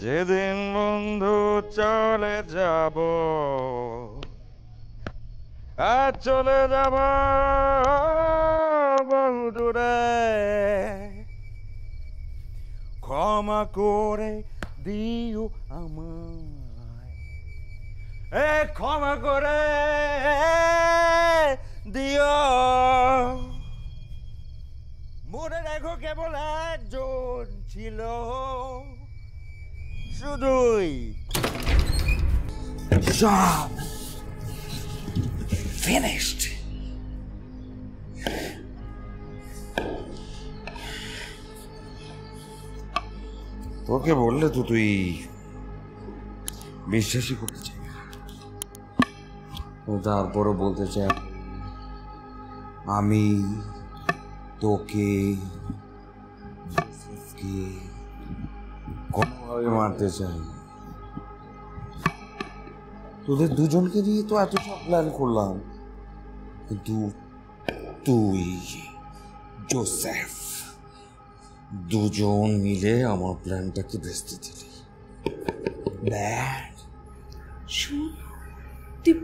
যেদিন বন্ধু চলে যাব আর চলে যাব বন্ধুরে, ক্ষমা করে দিও আমায়, ক্ষমা করে দিও। মনে রেখো কেবল একজন ছিল, শুধুই সব finished. তোকে বললে তো তুই বিশ্বাসই করতে চাই, তারপরও বলতে চাই আমি তোকে কোনোভাবে মারতে চাই। তোদের দুজনকে দিয়ে তো এত সব প্ল্যান করলাম, কিন্তু তুই জোসেফ দুজন মিলে আমার প্ল্যানটাকে ভেস্তে দিলি। শুন, তুই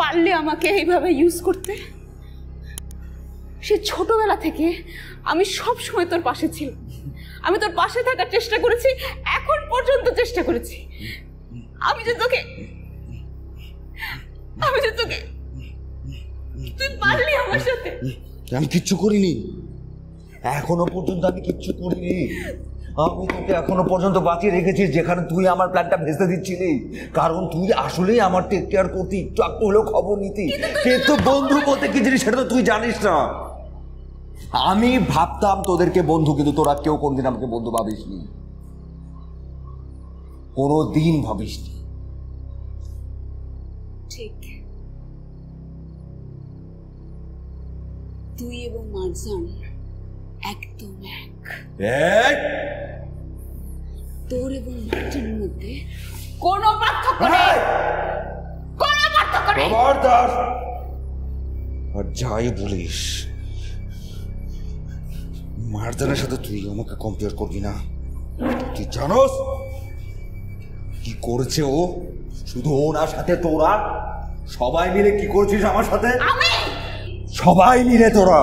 পারলি আমাকে এইভাবে ইউজ করতে। সে ছোটবেলা থেকে আমি সব সময় তোর পাশে ছিলাম, আমি তোর পাশে থাকার চেষ্টা করেছি, এখন পর্যন্ত চেষ্টা করেছি। আমি যে তোকে তুই পারলি আমার সাথে। আমি কিচ্ছু করিনি, এখনো পর্যন্ত আমি কিচ্ছু করিনি। আমি তোকে এখনো পর্যন্ত বাঁচিয়ে রেখেছি যেখানে তুই আমার প্ল্যানটা ভেস্তে দিচ্ছিলি, কারণ তুই আসলেই আমার টেক কেয়ার করতি, একটু একটু হলেও খবর নিতি। কিন্তু বন্ধু বলতে কি জিনিস সেটা তো তুই জানিস না। আমি ভাবতাম তোদেরকে বন্ধু, কিন্তু তোরা কেউ কোনদিন আমাকে বন্ধু ভাবিসনি, কোনোদিন ভাবিসনি। ঠিক, তুই এবং মারজান একদম এক। তোর এবং মারজানের মধ্যে কোনো পার্থক্য নেই, কোনো পার্থক্য নেই। আর যাই বলিস, মারজানের সাথে তুই আমাকে কম্পেয়ার করবি না। তুই জানোস কি করেছে ও? শুধু ওনার সাথে তোরা সবাই মিলে কি করছিস আমার সাথে? আমি সবাই মিলে তোরা